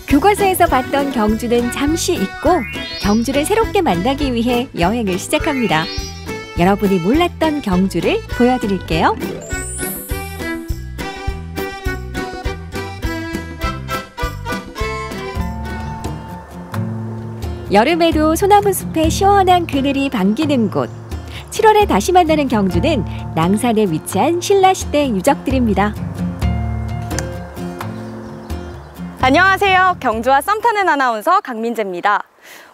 교과서에서 봤던 경주는 잠시 잊고 경주를 새롭게 만나기 위해 여행을 시작합니다. 여러분이 몰랐던 경주를 보여드릴게요. 여름에도 소나무 숲에 시원한 그늘이 반기는 곳. 7월에 다시 만나는 경주는 낭산에 위치한 신라시대 유적들입니다. 안녕하세요. 경주와 썸 타는 아나운서 강민재입니다.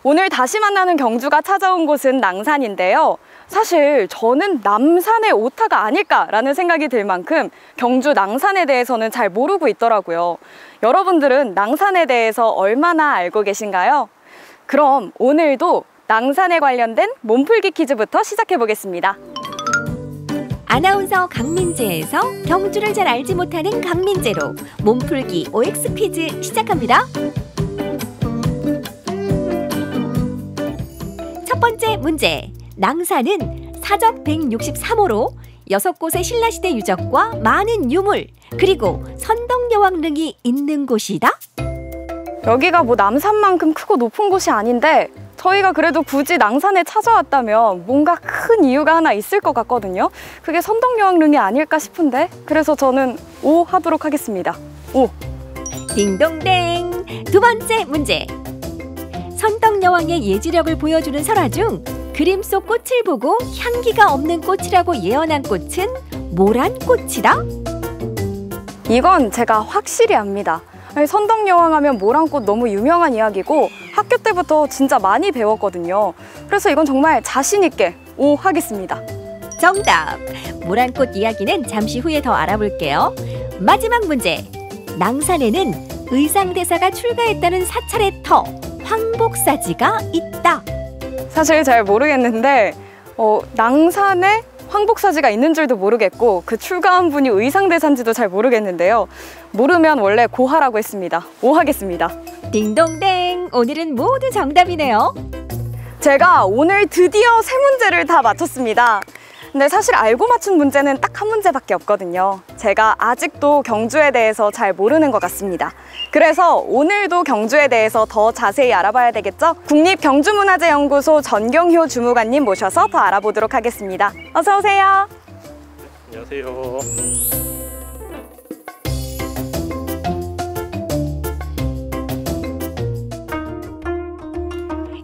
오늘 다시 만나는 경주가 찾아온 곳은 낭산인데요. 사실 저는 남산의 오타가 아닐까라는 생각이 들 만큼 경주 낭산에 대해서는 잘 모르고 있더라고요. 여러분들은 낭산에 대해서 얼마나 알고 계신가요? 그럼 오늘도 낭산에 관련된 몸풀기 퀴즈부터 시작해 보겠습니다. 아나운서 강민재에서 경주를 잘 알지 못하는 강민재로 몸풀기 OX 퀴즈 시작합니다. 첫 번째 문제. 낭산은 사적 163호로 6곳의 신라시대 유적과 많은 유물, 그리고 선덕여왕릉이 있는 곳이다. 여기가 뭐 남산만큼 크고 높은 곳이 아닌데 저희가 그래도 굳이 낭산에 찾아왔다면 뭔가 큰 이유가 하나 있을 것 같거든요. 그게 선덕여왕릉이 아닐까 싶은데, 그래서 저는 O 하도록 하겠습니다. O. 딩동댕. 두 번째 문제. 선덕여왕의 예지력을 보여주는 설화 중 그림 속 꽃을 보고 향기가 없는 꽃이라고 예언한 꽃은 뭐란 꽃이다? 이건 제가 확실히 압니다. 선덕여왕 하면 모란꽃 너무 유명한 이야기고 학교 때부터 진짜 많이 배웠거든요. 그래서 이건 정말 자신 있게 O 하겠습니다. 정답! 모란꽃 이야기는 잠시 후에 더 알아볼게요. 마지막 문제. 낭산에는 의상대사가 출가했다는 사찰의 터, 황복사지가 있다. 사실 잘 모르겠는데 낭산에 황복사지가 있는 줄도 모르겠고 그 출가한 분이 의상대사인지도 잘 모르겠는데요. 모르면 원래 고하라고 했습니다. O 하겠습니다. 딩동댕. 오늘은 모두 정답이네요. 제가 오늘 드디어 세 문제를 다 맞췄습니다. 근데 사실 알고 맞춘 문제는 딱 한 문제밖에 없거든요. 제가 아직도 경주에 대해서 잘 모르는 것 같습니다. 그래서 오늘도 경주에 대해서 더 자세히 알아봐야 되겠죠? 국립경주문화재연구소 전경효 주무관님 모셔서 더 알아보도록 하겠습니다. 어서 오세요. 안녕하세요.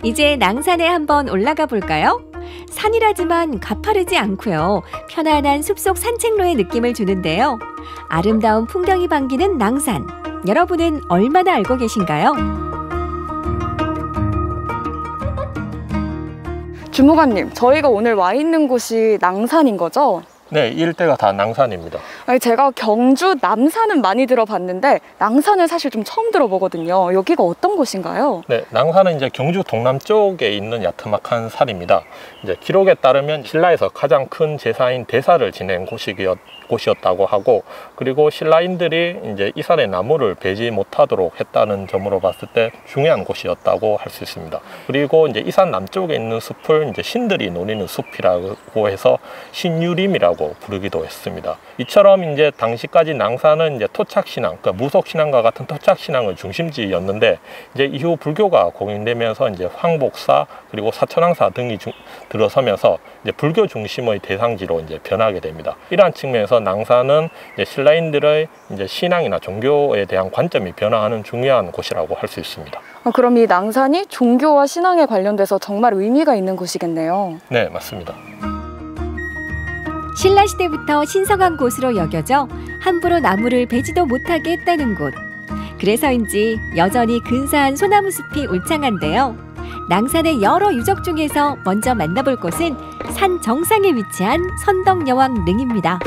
이제 낭산에 한번 올라가 볼까요? 산이라지만 가파르지 않고요. 편안한 숲속 산책로의 느낌을 주는데요. 아름다운 풍경이 반기는 낭산. 여러분은 얼마나 알고 계신가요? 주무관님, 저희가 오늘 와 있는 곳이 낭산인 거죠? 네, 이 일대가 다 낭산입니다. 아니, 제가 경주 남산은 많이 들어봤는데 낭산은 사실 좀 처음 들어보거든요. 여기가 어떤 곳인가요? 네, 낭산은 이제 경주 동남쪽에 있는 야트막한 산입니다. 이제 기록에 따르면 신라에서 가장 큰 제사인 대사를 지낸 곳이었다고 하고, 그리고 신라인들이 이제 이 산에 나무를 베지 못하도록 했다는 점으로 봤을 때 중요한 곳이었다고 할 수 있습니다. 그리고 이제 이 산 남쪽에 있는 숲을 이제 신들이 노리는 숲이라고 해서 신유림이라고 부르기도 했습니다. 이처럼 이제 당시까지 낭산은 이제 토착신앙, 그러니까 무속신앙과 같은 토착신앙의 중심지였는데, 이제 이후 불교가 공인되면서 이제 황복사 그리고 사천왕사 등이 들어서면서 이제 불교 중심의 대상지로 이제 변하게 됩니다. 이러한 측면에서 낭산은 이제 신라인들의 이제 신앙이나 종교에 대한 관점이 변화하는 중요한 곳이라고 할 수 있습니다. 그럼 이 낭산이 종교와 신앙에 관련돼서 정말 의미가 있는 곳이겠네요. 네, 맞습니다. 신라시대부터 신성한 곳으로 여겨져 함부로 나무를 베지도 못하게 했다는 곳. 그래서인지 여전히 근사한 소나무 숲이 울창한데요. 낭산의 여러 유적 중에서 먼저 만나볼 곳은 산 정상에 위치한 선덕여왕릉입니다.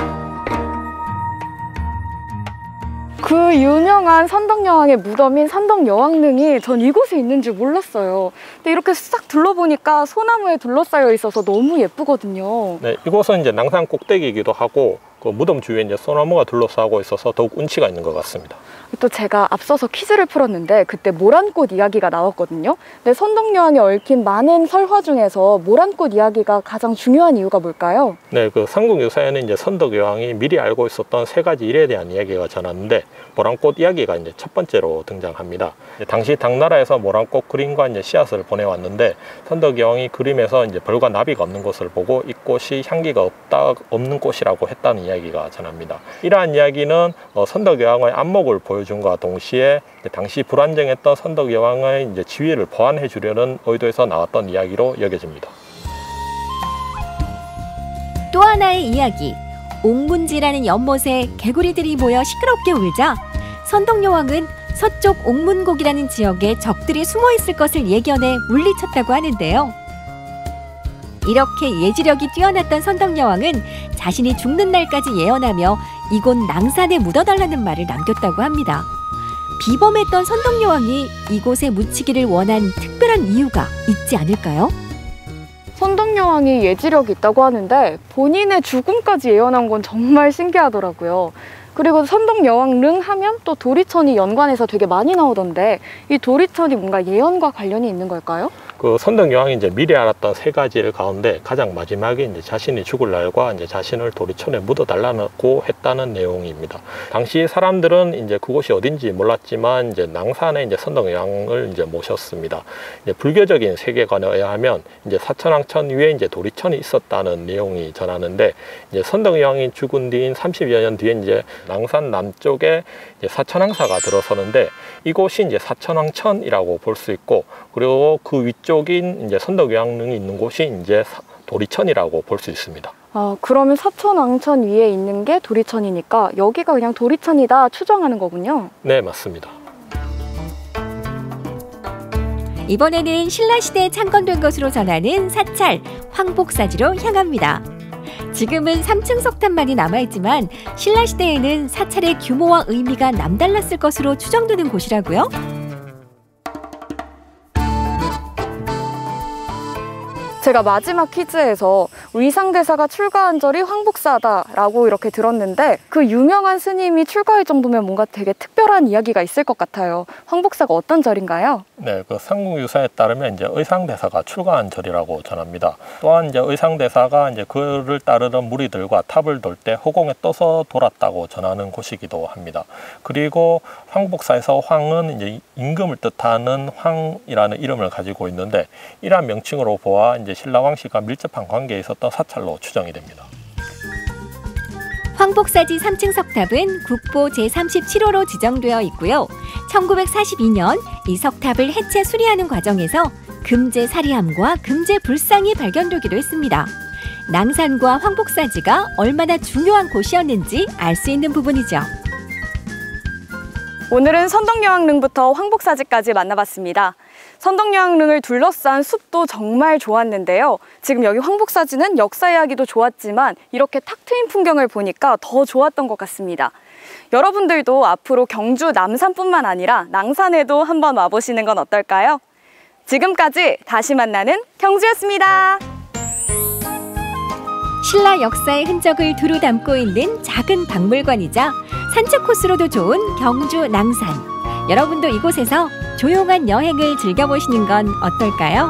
그 유명한 선덕여왕의 무덤인 선덕여왕릉이 전 이곳에 있는 줄 몰랐어요. 근데 이렇게 싹 둘러보니까 소나무에 둘러싸여 있어서 너무 예쁘거든요. 네, 이곳은 이제 낭산 꼭대기이기도 하고 그 무덤 주위에 이제 소나무가 둘러싸고 있어서 더욱 운치가 있는 것 같습니다. 또 제가 앞서서 퀴즈를 풀었는데 그때 모란꽃 이야기가 나왔거든요. 근데 선덕여왕에 얽힌 많은 설화 중에서 모란꽃 이야기가 가장 중요한 이유가 뭘까요? 네, 그 삼국유사에는 이제 선덕여왕이 미리 알고 있었던 세 가지 일에 대한 이야기가 전하는데 모란꽃 이야기가 이제 첫 번째로 등장합니다. 당시 당나라에서 모란꽃 그림과 이제 씨앗을 보내왔는데 선덕여왕이 그림에서 이제 벌과 나비가 없는 것을 보고 이 꽃이 향기가 없는 꽃이라고 했다는 이야기가 전합니다. 이러한 이야기는 선덕여왕의 안목을 보여준과 동시에 당시 불안정했던 선덕여왕의 이제 지위를 보완해 주려는 의도에서 나왔던 이야기로 여겨집니다. 또 하나의 이야기. 옥문지라는 연못에 개구리들이 모여 시끄럽게 울자 선덕여왕은 서쪽 옥문곡이라는 지역에 적들이 숨어 있을 것을 예견해 물리쳤다고 하는데요. 이렇게 예지력이 뛰어났던 선덕여왕은 자신이 죽는 날까지 예언하며 이곳 낭산에 묻어달라는 말을 남겼다고 합니다. 비범했던 선덕여왕이 이곳에 묻히기를 원한 특별한 이유가 있지 않을까요? 선덕여왕이 예지력이 있다고 하는데 본인의 죽음까지 예언한 건 정말 신기하더라고요. 그리고 선덕여왕릉 하면 또 도리천이 연관해서 되게 많이 나오던데 이 도리천이 뭔가 예언과 관련이 있는 걸까요? 그 선덕여왕이 이제 미리 알았던 세 가지 일 가운데 가장 마지막에 이제 자신이 죽을 날과 이제 자신을 도리천에 묻어달라고 했다는 내용입니다. 당시 사람들은 이제 그곳이 어딘지 몰랐지만 이제 낭산에 이제 선덕여왕을 이제 모셨습니다. 이제 불교적인 세계관에 의하면 이제 사천왕천 위에 이제 도리천이 있었다는 내용이 전하는데 이제 선덕여왕이 죽은 뒤인 30여 년 뒤에 이제 낭산 남쪽에 이제 사천왕사가 들어서는데 이곳이 이제 사천왕천이라고 볼 수 있고 그리고 그 위쪽인 이제 선덕여왕릉이 있는 곳이 이제 도리천이라고 볼 수 있습니다. 그러면 사천왕천 위에 있는 게 도리천이니까 여기가 그냥 도리천이다 추정하는 거군요. 네, 맞습니다. 이번에는 신라시대에 창건된 것으로 전하는 사찰 황복사지로 향합니다. 지금은 3층 석탑만이 남아있지만 신라시대에는 사찰의 규모와 의미가 남달랐을 것으로 추정되는 곳이라고요? 제가 마지막 퀴즈에서 의상대사가 출가한 절이 황복사다라고 이렇게 들었는데 그 유명한 스님이 출가할 정도면 뭔가 되게 특별한 이야기가 있을 것 같아요. 황복사가 어떤 절인가요? 네, 그 삼국유사에 따르면 이제 의상대사가 출가한 절이라고 전합니다. 또한 이제 의상대사가 이제 그를 따르던 무리들과 탑을 돌 때 허공에 떠서 돌았다고 전하는 곳이기도 합니다. 그리고 황복사에서 황은 이제 임금을 뜻하는 황이라는 이름을 가지고 있는데 이러한 명칭으로 보아 이제 신라 왕씨가 밀접한 관계에 있었던 사찰로 추정이 됩니다. 황복사지 3층 석탑은 국보 제37호로 지정되어 있고요. 1942년 이 석탑을 해체 수리하는 과정에서 금제 사리함과 금제 불상이 발견되기도 했습니다. 낭산과 황복사지가 얼마나 중요한 곳이었는지 알 수 있는 부분이죠. 오늘은 선덕여왕릉부터 황복사지까지 만나봤습니다. 선덕여왕릉을 둘러싼 숲도 정말 좋았는데요. 지금 여기 황복사지는 역사 이야기도 좋았지만 이렇게 탁 트인 풍경을 보니까 더 좋았던 것 같습니다. 여러분들도 앞으로 경주 남산뿐만 아니라 낭산에도 한번 와보시는 건 어떨까요? 지금까지 다시 만나는 경주였습니다. 신라 역사의 흔적을 두루 담고 있는 작은 박물관이자 산책 코스로도 좋은 경주 낭산. 여러분도 이곳에서 조용한 여행을 즐겨보시는 건 어떨까요?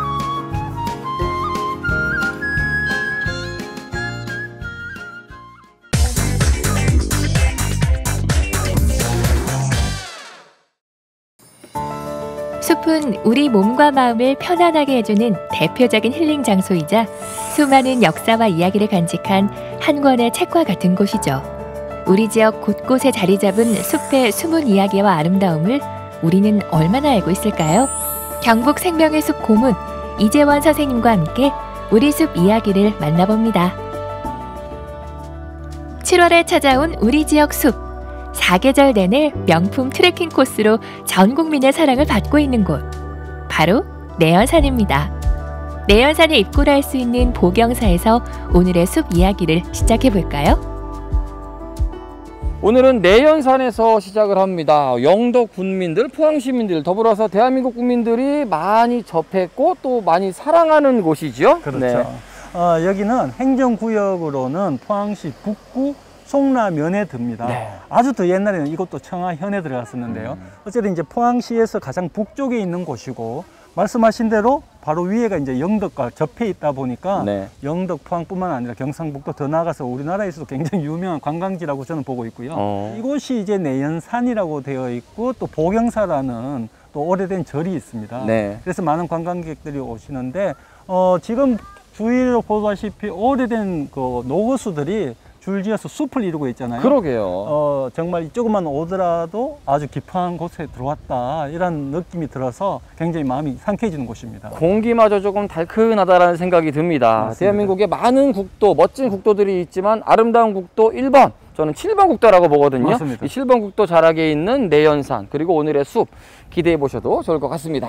숲은 우리 몸과 마음을 편안하게 해주는 대표적인 힐링 장소이자 수많은 역사와 이야기를 간직한 한 권의 책과 같은 곳이죠. 우리 지역 곳곳에 자리 잡은 숲의 숨은 이야기와 아름다움을 우리는 얼마나 알고 있을까요? 경북 생명의 숲 고문 이재원 선생님과 함께 우리 숲 이야기를 만나봅니다. 7월에 찾아온 우리 지역 숲. 4계절 내내 명품 트레킹 코스로 전 국민의 사랑을 받고 있는 곳. 바로 내연산입니다. 내연산의 입구를 할 수 있는 보경사에서 오늘의 숲 이야기를 시작해볼까요? 오늘은 내연산에서 시작을 합니다. 영도 군민들, 포항 시민들, 더불어서 대한민국 국민들이 많이 접했고 또 많이 사랑하는 곳이죠. 그렇죠. 네. 여기는 행정구역으로는 포항시 북구 송라면에 듭니다. 네. 아주 더 옛날에는 이곳도 청하현에 들어갔었는데요. 어쨌든 이제 포항시에서 가장 북쪽에 있는 곳이고, 말씀하신 대로 바로 위에가 이제 영덕과 접해 있다 보니까 네. 영덕, 포항뿐만 아니라 경상북도 더 나아가서 우리나라에서도 굉장히 유명한 관광지라고 저는 보고 있고요. 이곳이 이제 내연산이라고 되어 있고, 또 보경사라는 또 오래된 절이 있습니다. 네. 그래서 많은 관광객들이 오시는데, 지금 주위로 보다시피 오래된 그 노거수들이 줄지어서 숲을 이루고 있잖아요. 그러게요. 정말 이쪽만 오더라도 아주 깊은 곳에 들어왔다, 이런 느낌이 들어서 굉장히 마음이 상쾌해지는 곳입니다. 공기마저 조금 달큰하다라는 생각이 듭니다. 맞습니다. 대한민국에 많은 국도, 멋진 국도들이 있지만 아름다운 국도 1번, 저는 7번 국도라고 보거든요. 맞습니다. 이 7번 국도 자락에 있는 내연산, 그리고 오늘의 숲 기대해 보셔도 좋을 것 같습니다.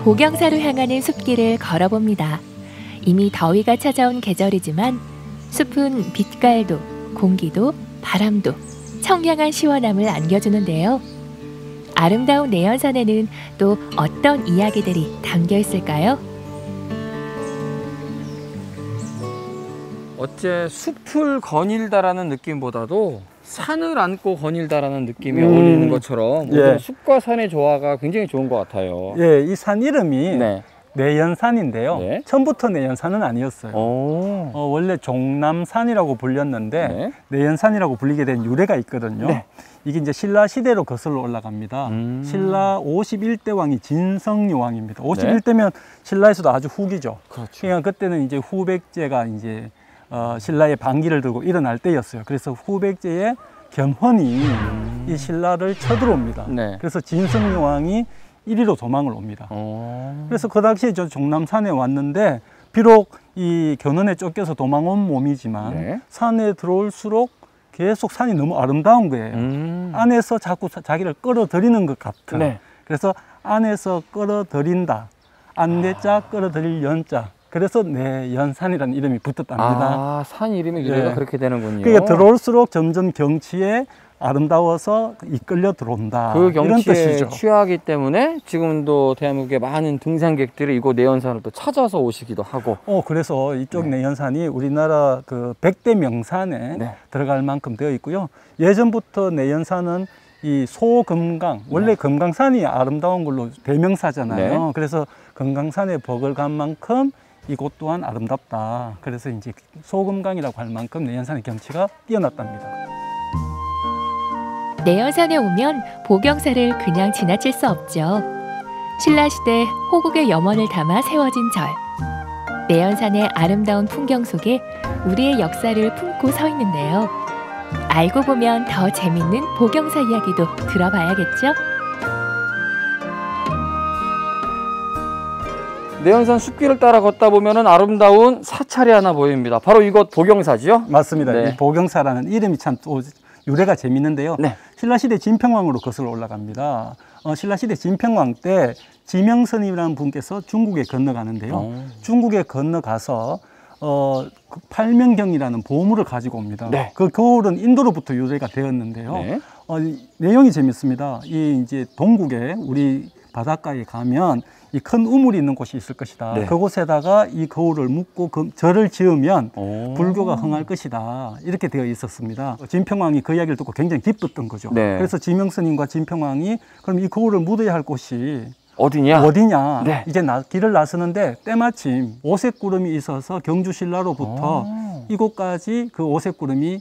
보경사로 향하는 숲길을 걸어봅니다. 이미 더위가 찾아온 계절이지만 숲은 빛깔도, 공기도, 바람도 청량한 시원함을 안겨주는데요. 아름다운 내연산에는 또 어떤 이야기들이 담겨 있을까요? 어째 숲을 거닐다라는 느낌보다도 산을 안고 거닐다라는 느낌이 어울리는 것처럼 예. 숲과 산의 조화가 굉장히 좋은 것 같아요. 예, 이 산 이름이 네. 내연산인데요. 네. 처음부터 내연산은 아니었어요. 원래 종남산이라고 불렸는데 네. 내연산이라고 불리게 된 유래가 있거든요. 네. 이게 이제 신라 시대로 거슬러 올라갑니다. 신라 51대 왕이 진성유 왕입니다. 51대면 신라에서도 아주 후기죠. 그렇죠. 그러니까 그때는 이제 후백제가 이제 신라의 반기를 들고 일어날 때였어요. 그래서 후백제의 견훤이 이 신라를 쳐들어옵니다. 네. 그래서 진성유 왕이 이리로 도망을 옵니다. 그래서 그 당시에 저 종남산에 왔는데, 비록 이 견훤에 쫓겨서 도망온 몸이지만 네. 산에 들어올수록 계속 산이 너무 아름다운 거예요. 안에서 자꾸 자기를 끌어들이는 것 같은. 네. 그래서 안에서 끌어들인다. 안내자 끌어들일 연자. 그래서 내연산이라는 이름이 붙었답니다. 산 이름의 유래가 네. 그렇게 되는군요. 그러니까 들어올수록 점점 경치에 아름다워서 이끌려 들어온다. 그 이런 경치에 뜻이죠. 취하기 때문에 지금도 대한민국의 많은 등산객들이 이곳 내연산을 또 찾아서 오시기도 하고. 그래서 이쪽 내연산이 우리나라 그 100대 명산에 네. 들어갈 만큼 되어 있고요. 예전부터 내연산은 이 소금강, 원래 금강산이 아름다운 걸로 대명사잖아요. 네. 그래서 금강산에 벅을 간 만큼 이곳 또한 아름답다. 그래서 이제 소금강이라고 할 만큼 내연산의 경치가 뛰어났답니다. 내연산에 오면 보경사를 그냥 지나칠 수 없죠. 신라시대 호국의 염원을 담아 세워진 절. 내연산의 아름다운 풍경 속에 우리의 역사를 품고 서 있는데요. 알고 보면 더 재밌는 보경사 이야기도 들어봐야겠죠? 내연산 숲길을 따라 걷다 보면은 아름다운 사찰이 하나 보입니다. 바로 이곳 보경사지요? 맞습니다. 네. 이 보경사라는 이름이 참 또 유래가 재밌는데요. 네. 신라시대 진평왕으로 거슬러 올라갑니다. 신라시대 진평왕 때 지명선이라는 분께서 중국에 건너가는데요. 중국에 건너가서 그 팔명경이라는 보물을 가지고 옵니다. 네. 그 거울은 인도로부터 유래가 되었는데요. 네. 내용이 재밌습니다. 이 이제 동국에 우리 바닷가에 가면 이 큰 우물이 있는 곳이 있을 것이다. 네. 그곳에다가 이 거울을 묻고 절을 지으면 불교가 흥할 것이다. 이렇게 되어 있었습니다. 진평왕이 그 이야기를 듣고 굉장히 기뻤던 거죠. 네. 그래서 지명스님과 진평왕이 그럼 이 거울을 묻어야 할 곳이 어디냐? 어디냐? 네. 이제 길을 나서는데 때마침 오색구름이 있어서 경주신라로부터 이곳까지 그 오색구름이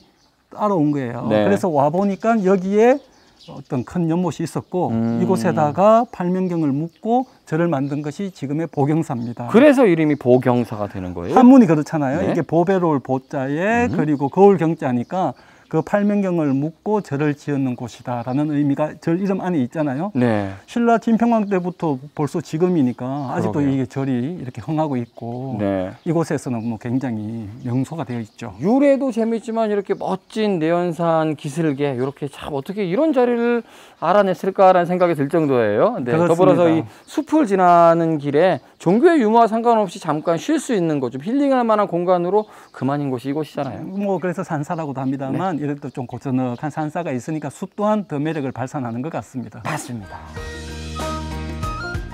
따라온 거예요. 네. 그래서 와 보니까 여기에 어떤 큰 연못이 있었고 이곳에다가 팔명경을 묻고 절을 만든 것이 지금의 보경사입니다. 그래서 이름이 보경사가 되는 거예요? 한문이 그렇잖아요. 네. 이게 보배로울 보자에 그리고 거울 경자니까 그 팔명경을 묻고 절을 지었는 곳이다라는 의미가 절 이름 안에 있잖아요. 네. 신라 진평왕 때부터 벌써 지금이니까 아직도 그러게요. 이게 절이 이렇게 흥하고 있고 네. 이곳에서는 뭐 굉장히 명소가 되어 있죠. 유래도 재밌지만 이렇게 멋진 내연산 기슭에 이렇게 참 어떻게 이런 자리를 알아냈을까라는 생각이 들 정도예요. 네. 그렇습니다. 더불어서 이 숲을 지나는 길에 종교의 유무와 상관없이 잠깐 쉴 수 있는 곳, 좀 힐링할 만한 공간으로 그만인 곳이 이곳이잖아요. 뭐 그래서 산사라고도 합니다만 이래도 좀 고즈넉한 산사가 있으니까 숲 또한 더 매력을 발산하는 것 같습니다. 맞습니다.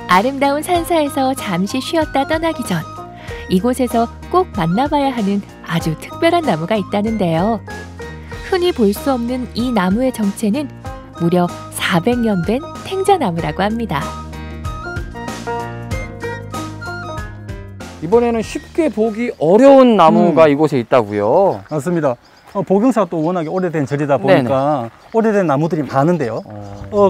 아름다운 산사에서 잠시 쉬었다 떠나기 전 이곳에서 꼭 만나봐야 하는 아주 특별한 나무가 있다는데요. 흔히 볼 수 없는 이 나무의 정체는 무려 400년 된 탱자나무라고 합니다. 이번에는 쉽게 보기 어려운 나무가 이곳에 있다고요. 맞습니다. 복용사가 또 워낙에 오래된 절이다 보니까 오래된 나무들이 많은데요.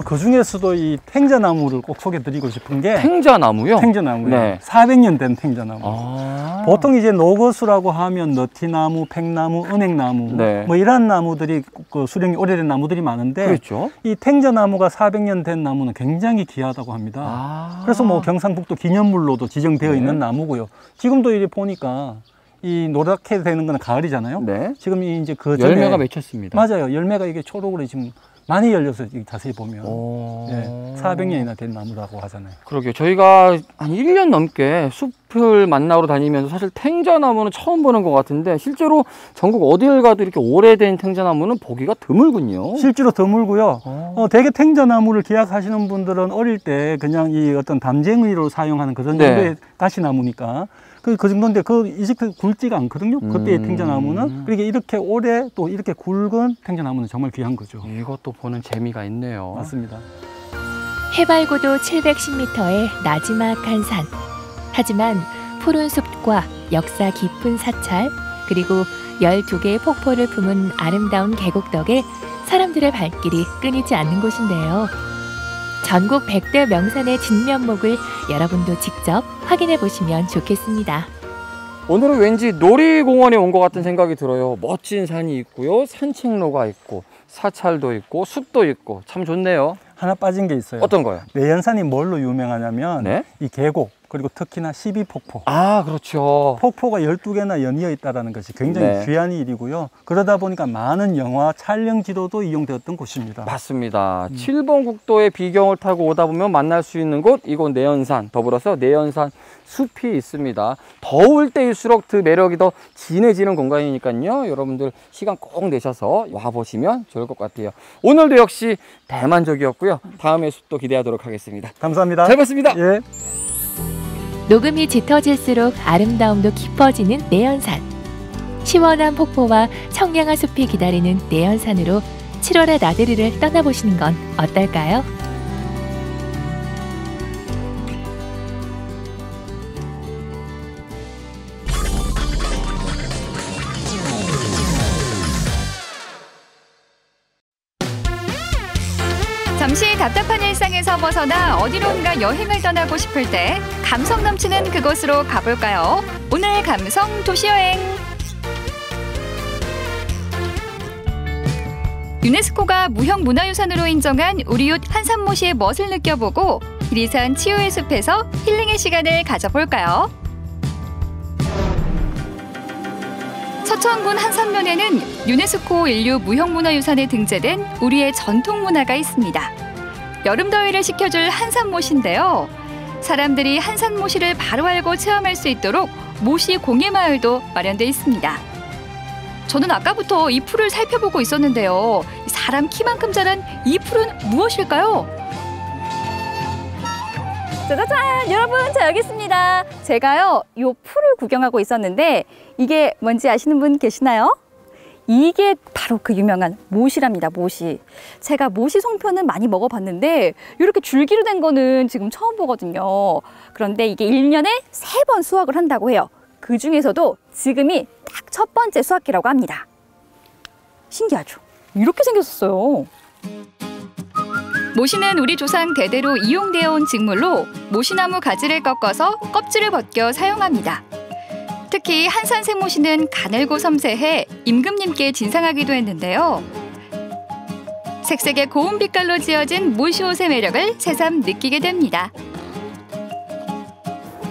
그 중에서도 이 탱자나무를 꼭 소개드리고 싶은 게 탱자나무요? 탱자나무요. 네. 400년 된 탱자나무. 보통 이제 노거수라고 하면 너티나무, 백나무, 은행나무 네. 뭐 이런 나무들이 그 수령이 오래된 나무들이 많은데 그렇죠. 이 탱자나무가 400년 된 나무는 굉장히 귀하다고 합니다. 그래서 뭐 경상북도 기념물로도 지정되어 있는 나무고요. 지금도 이렇게 보니까 이 노랗게 되는 건 가을이잖아요. 네. 지금 이제 그 전에 열매가 맺혔습니다. 맞아요. 열매가 이게 초록으로 지금 많이 열려서 자세히 보면 네. 400년이나 된 나무라고 하잖아요. 그러게요. 저희가 한 1년 넘게 숲을 만나러 다니면서 사실 탱자나무는 처음 보는 것 같은데 실제로 전국 어딜 가도 이렇게 오래된 탱자나무는 보기가 드물군요. 실제로 드물고요. 대개 탱자나무를 기약하시는 분들은 어릴 때 그냥 이 어떤 담쟁이로 사용하는 그런 정도의 가시나무니까 그 정도인데 이제 굵지가 않거든요. 그때의 탱자나무는. 그러니까 이렇게 오래 또 이렇게 굵은 탱자나무는 정말 귀한 거죠. 이것도 보는 재미가 있네요. 맞습니다. 해발고도 710m의 나지막한 산. 하지만 푸른 숲과 역사 깊은 사찰, 그리고 12개의 폭포를 품은 아름다운 계곡 덕에 사람들의 발길이 끊이지 않는 곳인데요. 전국 100대 명산의 진면목을 여러분도 직접 확인해 보시면 좋겠습니다. 오늘은 왠지 놀이공원에 온 것 같은 생각이 들어요. 멋진 산이 있고요. 산책로가 있고 사찰도 있고 숲도 있고 참 좋네요. 하나 빠진 게 있어요. 어떤 거요? 내연산이 뭘로 유명하냐면 이 계곡 그리고 특히나 12폭포. 아, 그렇죠. 폭포가 12개나 연이어 있다는 것이 굉장히 귀한 일이고요. 그러다 보니까 많은 영화 촬영지로도 이용되었던 곳입니다. 맞습니다. 7번 국도의 비경을 타고 오다 보면 만날 수 있는 곳, 이곳 내연산, 더불어서 내연산 숲이 있습니다. 더울 때일수록 그 매력이 더 진해지는 공간이니까요. 여러분들 시간 꼭 내셔서 와보시면 좋을 것 같아요. 오늘도 역시 대만족이었고요. 다음의 숲도 기대하도록 하겠습니다. 감사합니다. 잘 봤습니다. 예. 녹음이 짙어질수록 아름다움도 깊어지는 내연산. 시원한 폭포와 청량한 숲이 기다리는 내연산으로 7월의 나들이를 떠나보시는 건 어떨까요? 잠시 답답한 일상에서 벗어나 어디론가 여행을 떠나고 싶을 때 감성 넘치는 그곳으로 가볼까요? 오늘 감성 도시여행. 유네스코가 무형문화유산으로 인정한 우리웃 한산모시의 멋을 느껴보고 지리산 치유의 숲에서 힐링의 시간을 가져볼까요? 서천군 한산면에는 유네스코 인류 무형문화유산에 등재된 우리의 전통문화가 있습니다. 여름더위를 식혀줄 한산모시인데요. 사람들이 한산모시를 바로 알고 체험할 수 있도록 모시 공예마을도 마련되어 있습니다. 저는 아까부터 이 풀을 살펴보고 있었는데요. 사람 키만큼 자란 이 풀은 무엇일까요? 짜자잔! 여러분, 저 여기 있습니다. 제가요, 이 풀을 구경하고 있었는데 이게 뭔지 아시는 분 계시나요? 이게 바로 그 유명한 모시랍니다, 모시. 제가 모시 송편은 많이 먹어봤는데 이렇게 줄기로 된 거는 지금 처음 보거든요. 그런데 이게 1년에 3번 수확을 한다고 해요. 그 중에서도 지금이 딱 첫 번째 수확기라고 합니다. 신기하죠? 이렇게 생겼었어요. 모시는 우리 조상 대대로 이용되어 온 직물로 모시나무 가지를 꺾어서 껍질을 벗겨 사용합니다. 특히 한산생모시는 가늘고 섬세해 임금님께 진상하기도 했는데요. 색색의 고운 빛깔로 지어진 모시옷의 매력을 새삼 느끼게 됩니다.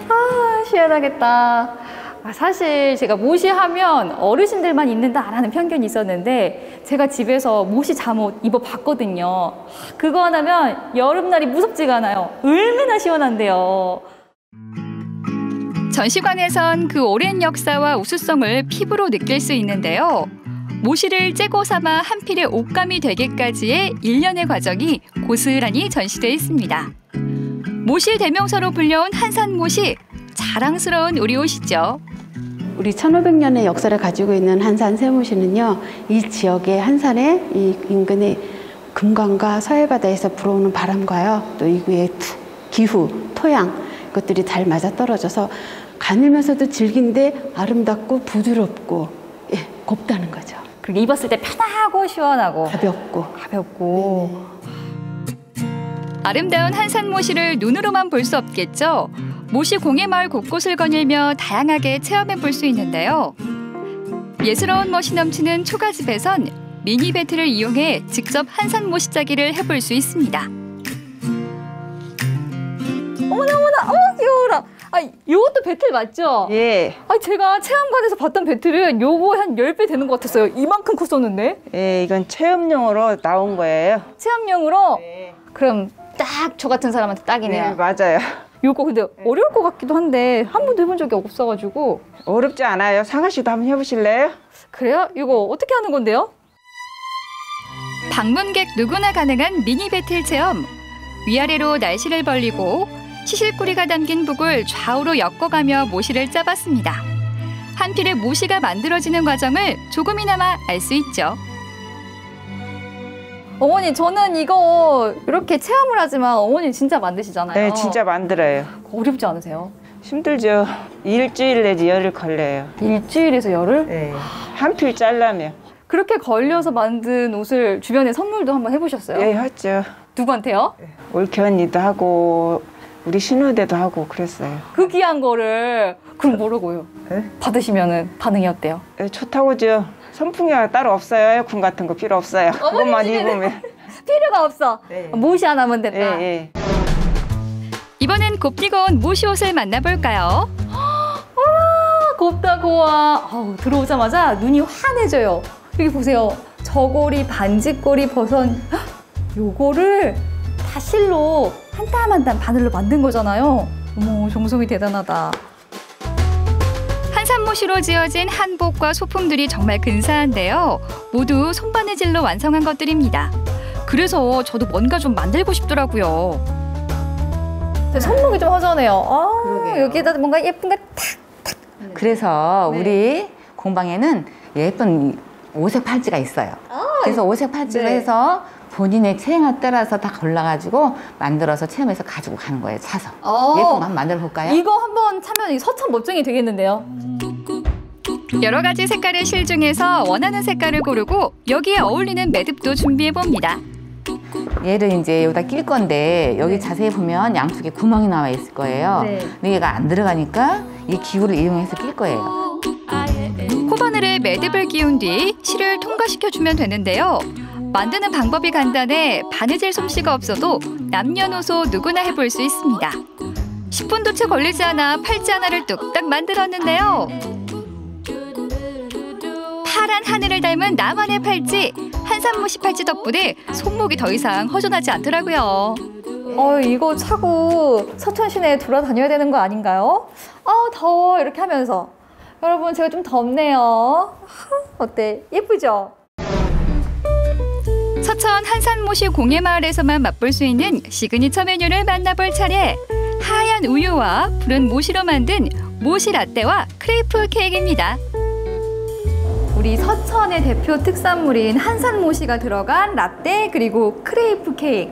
아, 시원하겠다. 사실 제가 모시하면 어르신들만 입는다라는 편견이 있었는데 제가 집에서 모시 잠옷 입어봤거든요. 그거 하나면 여름날이 무섭지가 않아요. 얼마나 시원한데요. 전시관에선 그 오랜 역사와 우수성을 피부로 느낄 수 있는데요. 모시를 째고 삼아 한 필의 옷감이 되기까지의 일련의 과정이 고스란히 전시되어 있습니다. 모시 대명사로 불려온 한산모시, 자랑스러운 우리 옷이죠. 우리 1500년의 역사를 가지고 있는 한산 쇠모시는요, 이 지역의 한산의 이 인근의 금강과 서해바다에서 불어오는 바람과요, 또 이구의 기후, 토양, 이것들이 잘 맞아떨어져서 가늘면서도 질긴데 아름답고 부드럽고 곱다는 거죠. 그리고 입었을 때 편하고 시원하고 가볍고. 아름다운 한산 모시를 눈으로만 볼 수 없겠죠. 모시 공예마을 곳곳을 거닐며 다양하게 체험해 볼 수 있는데요. 예스러운 멋이 넘치는 초가집에선 미니 배틀을 이용해 직접 한산 모시 짜기를 해볼 수 있습니다. 어머나 귀여워라. 아, 요것도 배틀 맞죠? 예. 아, 제가 체험관에서 봤던 배틀은 요거 한 10배 되는 것 같았어요. 이만큼 컸었는데. 예, 이건 체험용으로 나온 거예요. 체험용으로? 네. 그럼 딱 저 같은 사람한테 딱이네요. 네, 맞아요. 요거 근데 어려울 것 같기도 한데 한 번도 해본 적이 없어가지고. 어렵지 않아요. 상아 씨도 한번 해보실래요? 그래요? 이거 어떻게 하는 건데요? 방문객 누구나 가능한 미니 배틀 체험. 위아래로 날씨를 벌리고 시실꾸리가 담긴 북을 좌우로 엮어가며 모시를 짜봤습니다. 한 필의 모시가 만들어지는 과정을 조금이나마 알 수 있죠. 어머니, 저는 이거 이렇게 체험을 하지만 어머니 진짜 만드시잖아요. 네, 진짜 만들어요. 어렵지 않으세요? 힘들죠. 일주일 내지 열흘 걸려요. 일주일에서 열흘? 네. 한 필 잘라면. 그렇게 걸려서 만든 옷을 주변에 선물도 한번 해보셨어요? 예, 했죠. 누구한테요? 올케 언니도 하고 우리 신우대도 하고 그랬어요. 그 귀한 거를 그럼 모르고요. 네? 받으시면은 반응이 어때요? 예, 좋다고죠. 선풍기가 따로 없어요. 에어컨 같은 거 필요 없어요. 그것만 입으면. 필요가 없어. 네. 모시 하나면 된다. 예, 예. 이번엔 곱디고 온 모시 옷을 만나볼까요? 곱다 고와. 들어오자마자 눈이 환해져요. 여기 보세요. 저고리, 반지꼬리, 버선. 요거를 다 실로 한 땀 한 땀 바늘로 만든 거잖아요. 어머, 정성이 대단하다. 한산모시로 지어진 한복과 소품들이 정말 근사한데요. 모두 손바느질로 완성한 것들입니다. 그래서 저도 뭔가 좀 만들고 싶더라고요. 손목이 좀 허전해요. 여기에다 뭔가 예쁜 거 탁. 그래서 우리 공방에는 예쁜 오색 팔찌가 있어요. 그래서 오색 팔찌로 해서 본인의 체형에 따라서 다 골라가지고 만들어서 체험해서 가지고 가는 거예요. 사서. 예쁜 거 한번 만들어 볼까요? 이거 한번 차면 서천 멋쟁이 되겠는데요? 여러 가지 색깔의 실 중에서 원하는 색깔을 고르고 여기에 어울리는 매듭도 준비해봅니다. 얘를 이제 여기다 낄 건데 여기 자세히 보면 양쪽에 구멍이 나와 있을 거예요. 근데 얘가 안 들어가니까 이 기구를 이용해서 낄 거예요. 코바늘에 매듭을 끼운 뒤 실을 통과시켜주면 되는데요. 만드는 방법이 간단해 바느질 솜씨가 없어도 남녀노소 누구나 해볼 수 있습니다. 10분도 채 걸리지 않아 팔찌 하나를 뚝딱 만들었는데요. 파란 하늘을 닮은 나만의 팔찌. 한산모시 팔찌 덕분에 손목이 더 이상 허전하지 않더라고요. 이거 차고 서천 시내에 돌아다녀야 되는 거 아닌가요? 더워 이렇게 하면서. 여러분, 제가 좀 덥네요. 어때? 예쁘죠? 서천 한산모시 공예마을에서만 맛볼 수 있는 시그니처 메뉴를 만나볼 차례. 하얀 우유와 푸른 모시로 만든 모시 라떼와 크레이프 케이크입니다. 우리 서천의 대표 특산물인 한산모시가 들어간 라떼 그리고 크레이프 케이크.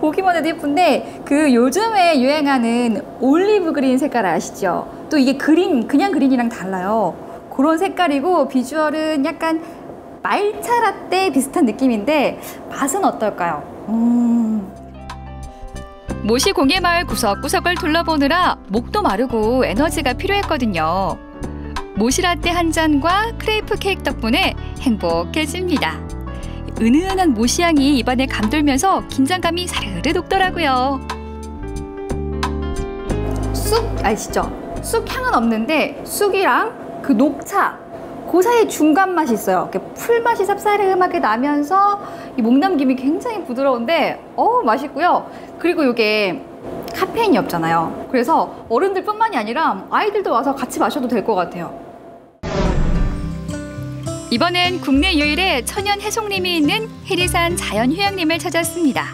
보기만 해도 예쁜데 그 요즘에 유행하는 올리브 그린 색깔 아시죠? 또 이게 그냥 그린이랑 달라요. 그런 색깔이고 비주얼은 약간 말차 라떼 비슷한 느낌인데 맛은 어떨까요? 모시 공예마을 구석구석을 둘러보느라 목도 마르고 에너지가 필요했거든요. 모시 라떼 한 잔과 크레이프 케이크 덕분에 행복해집니다. 은은한 모시 향이 입안에 감돌면서 긴장감이 사르르 돋더라고요. 쑥 아시죠? 쑥 향은 없는데 쑥이랑 그 녹차 그 사이에 중간 맛이 있어요. 풀 맛이 쌉싸름하게 나면서 이 목넘김이 굉장히 부드러운데 맛있고요. 그리고 이게 카페인이 없잖아요. 그래서 어른들뿐만이 아니라 아이들도 와서 같이 마셔도 될 것 같아요. 이번엔 국내 유일의 천연 해송림이 있는 해리산 자연휴양림을 찾았습니다.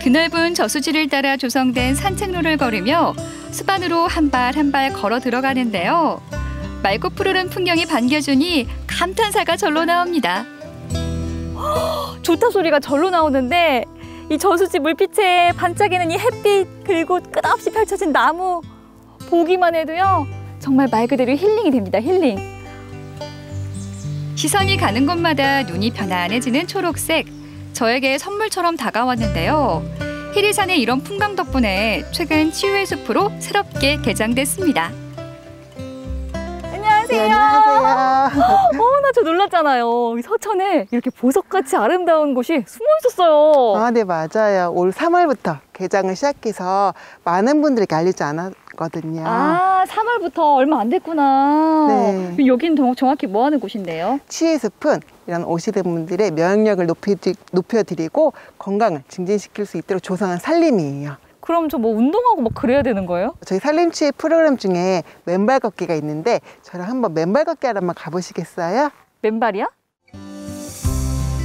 그넓은 저수지를 따라 조성된 산책로를 걸으며 숲안으로 한 발 한 발 걸어 들어가는데요. 맑고 푸르른 풍경이 반겨주니 감탄사가 절로 나옵니다. 좋다 소리가 절로 나오는데 이 저수지 물빛에 반짝이는 이 햇빛 그리고 끝없이 펼쳐진 나무 보기만 해도요 정말 말 그대로 힐링이 됩니다. 힐링. 시선이 가는 곳마다 눈이 편안해지는 초록색. 저에게 선물처럼 다가왔는데요. 히리산의 이런 풍광 덕분에 최근 치유의 숲으로 새롭게 개장됐습니다. 안녕하세요. 네, 안녕하세요. 나 저 놀랐잖아요. 이 서천에 이렇게 보석같이 아름다운 곳이 숨어 있었어요. 아, 네, 맞아요. 올 3월부터 개장을 시작해서 많은 분들에게 알리지 않았거든요. 아, 3월부터 얼마 안 됐구나. 네. 여기는 정확히 뭐 하는 곳인데요? 치유의 숲은 이런 오시는 분들의 면역력을 높여드리고 건강을 증진시킬 수 있도록 조성한 산림이에요. 그럼 저 뭐 운동하고 막 그래야 되는 거예요? 저희 산림치유 프로그램 중에 맨발 걷기가 있는데 저랑 한번 맨발 걷기 하러 한번 가보시겠어요? 맨발이야?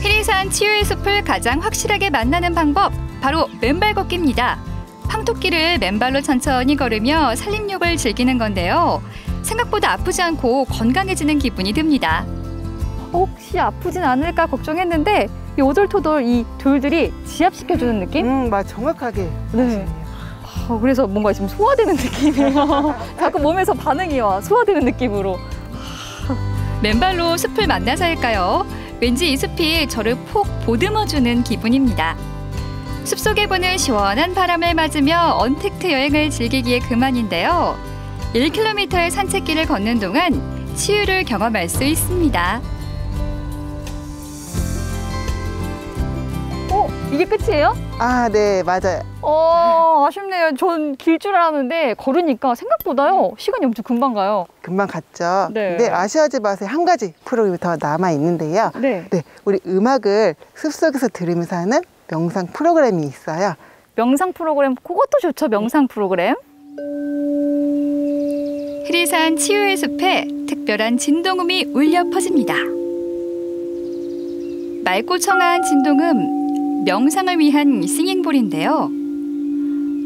히리산 치유의 숲을 가장 확실하게 만나는 방법, 바로 맨발 걷기입니다. 황토길을 맨발로 천천히 걸으며 산림욕을 즐기는 건데요. 생각보다 아프지 않고 건강해지는 기분이 듭니다. 혹시 아프진 않을까 걱정했는데 이 오돌토돌 이 돌들이 지압시켜주는 느낌? 맞아, 정확하게. 네. 그래서 뭔가 지금 소화되는 느낌이에요. 자꾸 몸에서 반응이 와, 소화되는 느낌으로. 맨발로 숲을 만나서일까요? 왠지 이 숲이 저를 폭 보듬어주는 기분입니다. 숲속에 부는 시원한 바람을 맞으며 언택트 여행을 즐기기에 그만인데요. 1km의 산책길을 걷는 동안 치유를 경험할 수 있습니다. 이게 끝이에요? 아, 네, 맞아요. 아쉽네요. 전 길 줄 알았는데 걸으니까 생각보다요 시간이 엄청 금방 가요. 금방 갔죠. 네. 근데 아쉬워하지 마세요. 한 가지 프로그램이 더 남아 있는데요. 네. 우리 음악을 숲속에서 들으면서 하는 명상 프로그램이 있어요. 명상 프로그램, 그것도 좋죠. 명상 프로그램. 히리산 치유의 숲에 특별한 진동음이 울려 퍼집니다. 맑고 청아한 진동음, 명상을 위한 싱잉볼인데요.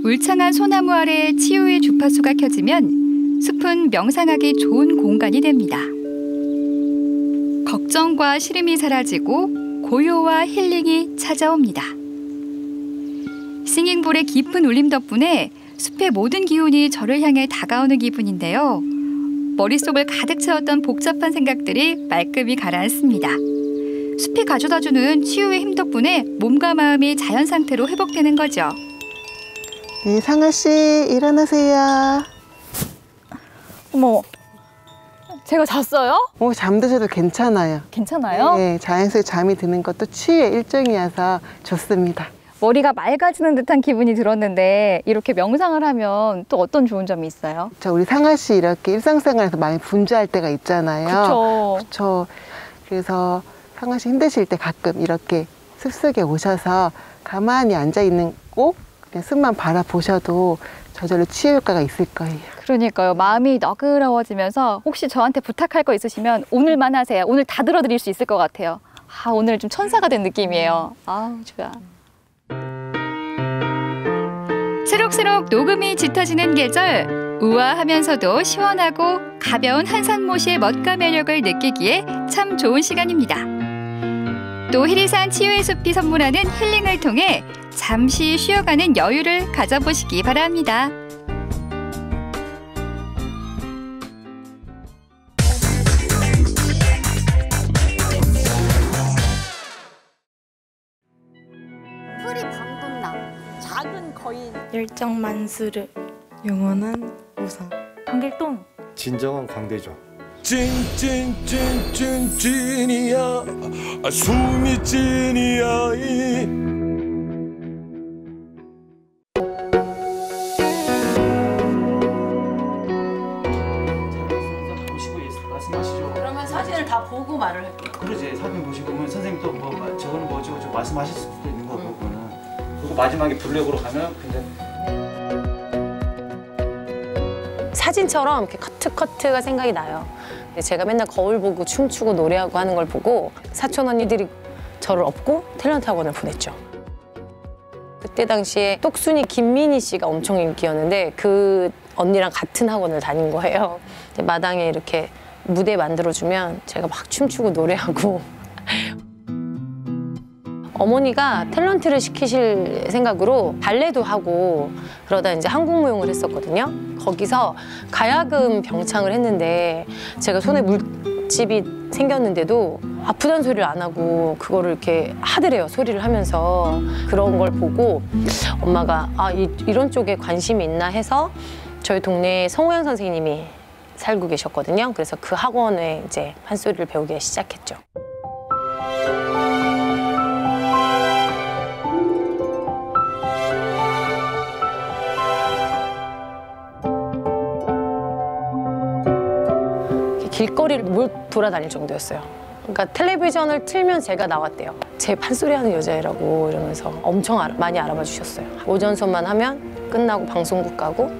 울창한 소나무 아래 치유의 주파수가 켜지면 숲은 명상하기 좋은 공간이 됩니다. 걱정과 시름이 사라지고 고요와 힐링이 찾아옵니다. 싱잉볼의 깊은 울림 덕분에 숲의 모든 기운이 저를 향해 다가오는 기분인데요. 머릿속을 가득 채웠던 복잡한 생각들이 말끔히 가라앉습니다. 숲이 가져다주는 치유의 힘 덕분에 몸과 마음이 자연 상태로 회복되는 거죠. 네, 상아 씨 일어나세요. 어머, 제가 잤어요? 잠드셔도 괜찮아요. 괜찮아요? 네, 자연스레 잠이 드는 것도 치유의 일종이어서 좋습니다. 머리가 맑아지는 듯한 기분이 들었는데 이렇게 명상을 하면 또 어떤 좋은 점이 있어요? 우리 상아 씨 이렇게 일상생활에서 많이 분주할 때가 있잖아요. 그렇죠. 그래서 상아 씨 힘드실 때 가끔 이렇게 숲속에 오셔서 가만히 앉아 있는 거 그냥 숲만 바라보셔도 저절로 치유 효과가 있을 거예요. 그러니까요. 마음이 너그러워지면서 혹시 저한테 부탁할 거 있으시면 오늘만 하세요. 오늘 다 들어드릴 수 있을 것 같아요. 오늘 좀 천사가 된 느낌이에요. 좋아. 새록새록 녹음이 짙어지는 계절, 우아하면서도 시원하고 가벼운 한산모시의 멋과 매력을 느끼기에 참 좋은 시간입니다. 또 히리산 치유의 숲이 선물하는 힐링을 통해 잠시 쉬어가는 여유를 가져보시기 바랍니다. 풀이 방돋나 작은 거인 열정 만수르 영원한 우상 강길동 진정한 광대죠. 찐이야 숨이 찐이야 그러면 사진을 다 보고 말을 할게요. 그러지. 사진 보시고 그러면 선생님 또 뭐 저거는 뭐죠? 저 말씀하실 수도 있는 거고 그거는. 그리고 마지막에 블랙으로 가면 굉장히 사진처럼 이렇게 커트가 생각이 나요. 제가 맨날 거울 보고 춤추고 노래하고 하는 걸 보고 사촌 언니들이 저를 업고 탤런트 학원을 보냈죠. 그때 당시에 똑순이 김민희 씨가 엄청 인기였는데 그 언니랑 같은 학원을 다닌 거예요. 마당에 이렇게 무대 만들어주면 제가 막 춤추고 노래하고 어머니가 탤런트를 시키실 생각으로 발레도 하고 그러다 이제 한국무용을 했었거든요. 거기서 가야금 병창을 했는데 제가 손에 물집이 생겼는데도 아프다는 소리를 안 하고 그거를 이렇게 하더래요. 소리를 하면서. 그런 걸 보고 엄마가 이런 쪽에 관심이 있나 해서 저희 동네에 성호영 선생님이 살고 계셨거든요. 그래서 그 학원에 이제 판소리를 배우기 시작했죠. 길거리를 돌아다닐 정도였어요. 그러니까 텔레비전을 틀면 제가 나왔대요. 제 판소리 하는 여자애라고 이러면서 엄청 많이 알아봐 주셨어요. 오전수업만 하면 끝나고 방송국 가고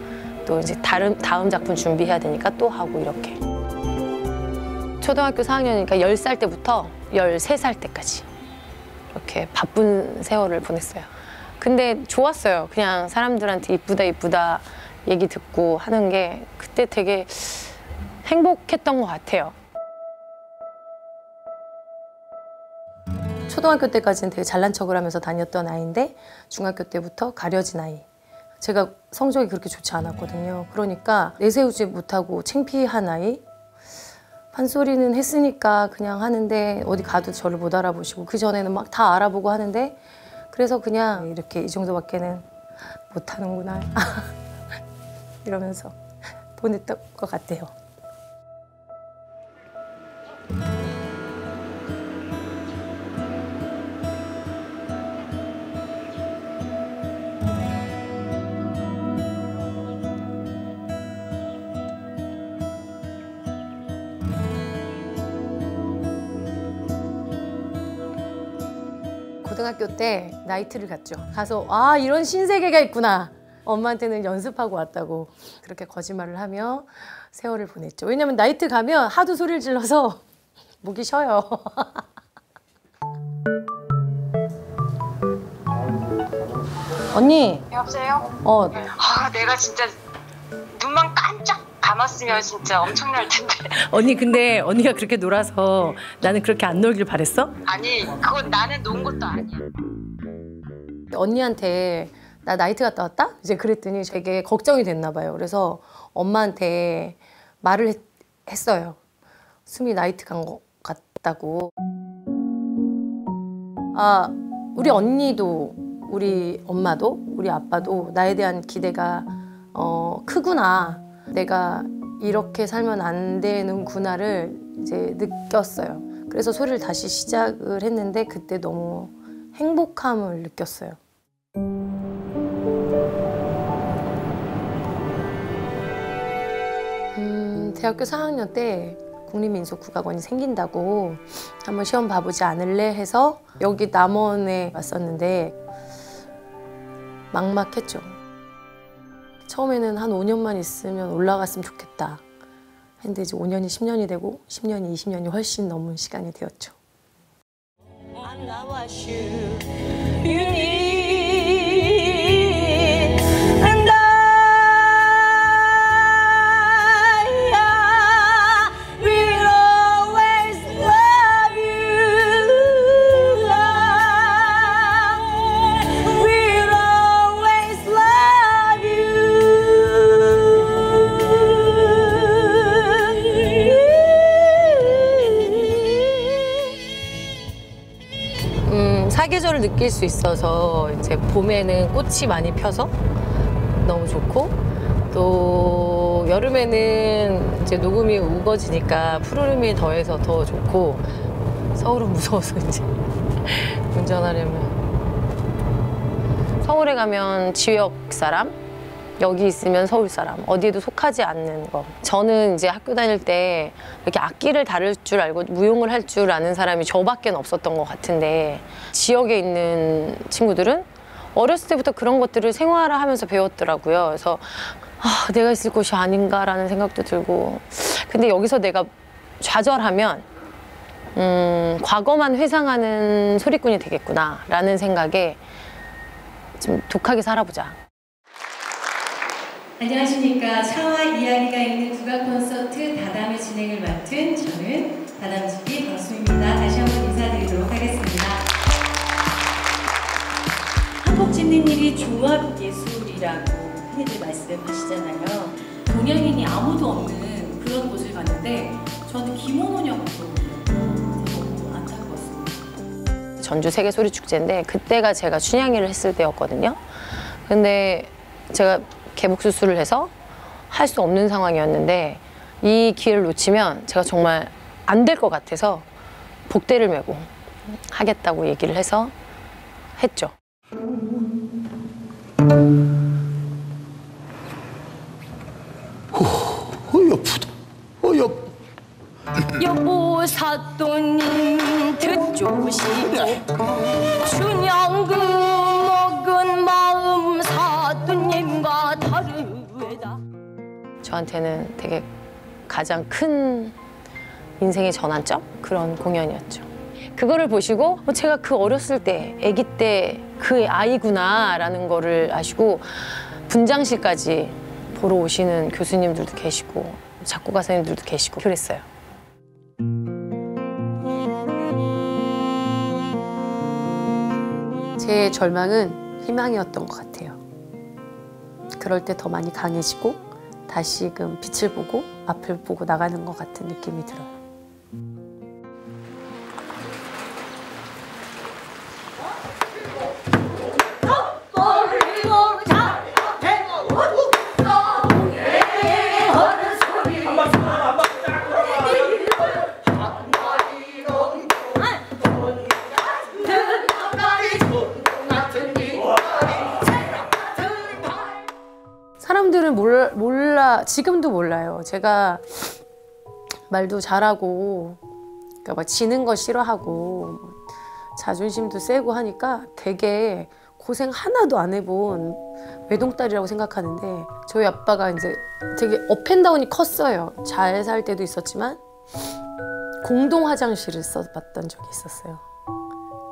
또 이제 다음 작품 준비해야 되니까 또 하고 이렇게. 초등학교 4학년이니까 10살 때부터 13살 때까지 이렇게 바쁜 세월을 보냈어요. 근데 좋았어요. 그냥 사람들한테 이쁘다 이쁘다 얘기 듣고 하는 게 그때 되게 행복했던 것 같아요. 초등학교 때까지는 되게 잘난 척을 하면서 다녔던 아이인데 중학교 때부터 가려진 아이. 제가 성적이 그렇게 좋지 않았거든요. 그러니까 내세우지 못하고 창피한 아이. 판소리는 했으니까 그냥 하는데 어디 가도 저를 못 알아보시고 그전에는 막 다 알아보고 하는데 그래서 그냥 이렇게 이 정도밖에는 못하는구나 이러면서 보냈던 것 같아요. 고등학교 때 나이트를 갔죠. 가서 이런 신세계가 있구나. 엄마한테는 연습하고 왔다고 그렇게 거짓말을 하며 세월을 보냈죠. 왜냐면 나이트 가면 하도 소리를 질러서 목이 쉬어요. 언니. 여보세요? 내가 진짜 눈만 깜짝 감았으면 진짜 엄청날 텐데. 언니 근데 언니가 그렇게 놀아서 나는 그렇게 안 놀길 바랬어? 아니 그건 나는 논 것도 아니야. 언니한테 나 나이트 갔다 왔다? 이제 그랬더니 되게 걱정이 됐나 봐요. 그래서 엄마한테 말을 했어요. 수미 나이트 간 것 같다고. 우리 언니도 우리 엄마도 우리 아빠도 나에 대한 기대가 크구나. 내가 이렇게 살면 안 되는구나를 이제 느꼈어요. 그래서 소리를 다시 시작을 했는데 그때 너무 행복함을 느꼈어요. 대학교 4학년 때 국립민속국악원이 생긴다고 한번 시험 봐보지 않을래 해서 여기 남원에 왔었는데 막막했죠. 처음에는 한 5년만 있으면 올라갔으면 좋겠다 했는데 이제 5년이 10년이 되고 10년이 20년이 훨씬 넘은 시간이 되었죠. 사계절을 느낄 수 있어서 이제 봄에는 꽃이 많이 펴서 너무 좋고 또 여름에는 이제 녹음이 우거지니까 푸르름이 더해서 더 좋고 서울은 무서워서 이제 운전하려면 서울에 가면 지역 사람 여기 있으면 서울 사람 어디에도 속하지 않는 거. 저는 이제 학교 다닐 때 이렇게 악기를 다룰 줄 알고 무용을 할 줄 아는 사람이 저밖에 없었던 것 같은데 지역에 있는 친구들은 어렸을 때부터 그런 것들을 생활화하면서 배웠더라고요. 그래서 내가 있을 곳이 아닌가라는 생각도 들고 근데 여기서 내가 좌절하면 과거만 회상하는 소리꾼이 되겠구나라는 생각에 좀 독하게 살아보자. 안녕하십니까. 차와 이야기가 있는 국악 콘서트 다담의 진행을 맡은 맡은 저는 다람쥐 박수입니다. 다시 한번 인사드리도록 하겠습니다. 한복 짓는 일이 종합예술이라고 흔히들 말씀하시잖아요. 동양인이 아무도 없는 그런 곳을 갔는데 저는 기모노냐고 들었거든요. 너무 안타까웠습니다. 전주 세계소리축제인데 그때가 제가 춘향이를 했을 때였거든요. 근데 제가 개복 수술을 해서 할 수 없는 상황이었는데 이 기회를 놓치면 제가 정말 안 될 것 같아서 복대를 메고 하겠다고 얘기를 해서 했죠. 어여쁘다. 여보 사또님 듣조시고 춘향그 먹은 마음 사또님과 다르다. 저한테는 되게 가장 큰 인생의 전환점? 그런 공연이었죠. 그거를 보시고 제가 그 어렸을 때, 아기 때 그 아이구나 라는 거를 아시고 분장실까지 보러 오시는 교수님들도 계시고 작곡가 선생님들도 계시고 그랬어요. 제 절망은 희망이었던 것 같아요. 그럴 때 더 많이 강해지고 다시금 빛을 보고 앞을 보고 나가는 것 같은 느낌이 들어요. 사람들은 몰라, 지금도 몰라요. 제가 말도 잘하고, 그러니까 막 지는 거 싫어하고, 자존심도 세고 하니까 되게 고생 하나도 안 해본 외동딸이라고 생각하는데, 저희 아빠가 이제 되게 업앤다운이 컸어요. 잘 살 때도 있었지만, 공동 화장실을 써봤던 적이 있었어요.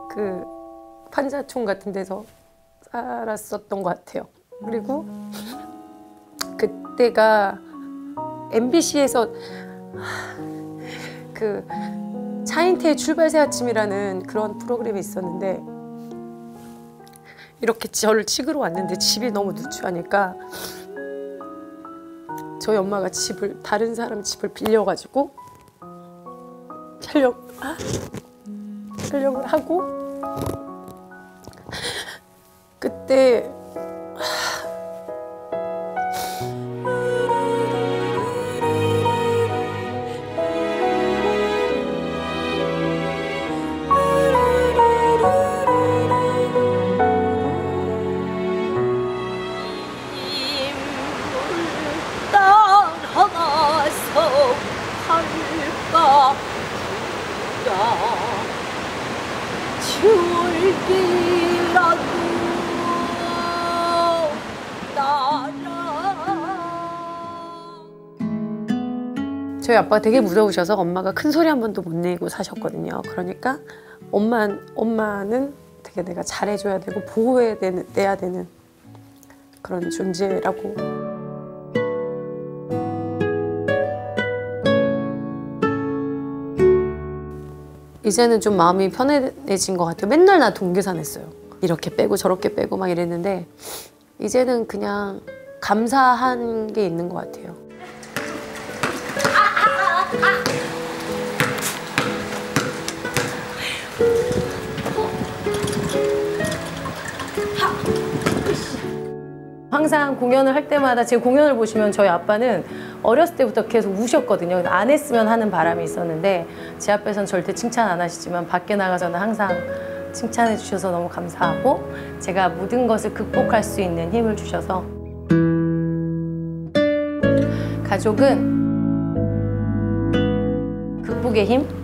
그 판자촌 같은 데서 살았었던 것 같아요. 그리고 그때가 MBC에서 그 차인태의 출발새 아침이라는 그런 프로그램이 있었는데 이렇게 저를 찍으러 왔는데 집이 너무 누추하니까 저희 엄마가 다른 사람 집을 빌려가지고 촬영을 하고 그때 저희 아빠가 되게 무서우셔서 엄마가 큰 소리 한 번도 못 내고 사셨거든요. 그러니까 엄마는 되게 내가 잘해줘야 되고 보호해야 되는 그런 존재라고. 이제는 좀 마음이 편해진 것 같아요. 맨날 나 동계산했어요. 이렇게 빼고 저렇게 빼고 막 이랬는데 이제는 그냥 감사한 게 있는 것 같아요. 항상 공연을 할 때마다 제 공연을 보시면 저희 아빠는 어렸을 때부터 계속 우셨거든요. 안 했으면 하는 바람이 있었는데 제 앞에서는 절대 칭찬 안 하시지만 밖에 나가서는 항상 칭찬해 주셔서 너무 감사하고 제가 모든 것을 극복할 수 있는 힘을 주셔서 가족은 극복의 힘?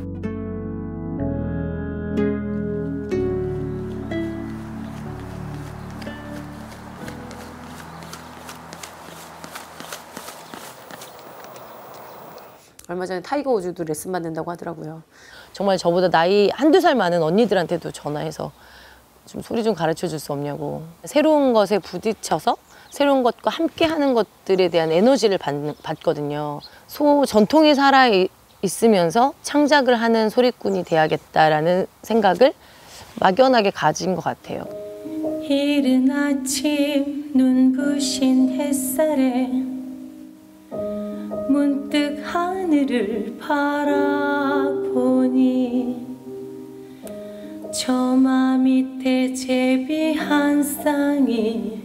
얼마 전에 타이거 우즈도 레슨 받는다고 하더라고요. 정말 저보다 나이 한두 살 많은 언니들한테도 전화해서 좀 소리 좀 가르쳐 줄 수 없냐고. 새로운 것에 부딪혀서 새로운 것과 함께 하는 것들에 대한 에너지를 받거든요. 전통이 살아 있으면서 창작을 하는 소리꾼이 돼야겠다라는 생각을 막연하게 가진 것 같아요. 이른 아침 눈부신 햇살에 문득 하늘을 바라보니 저마 밑에 제비 한 쌍이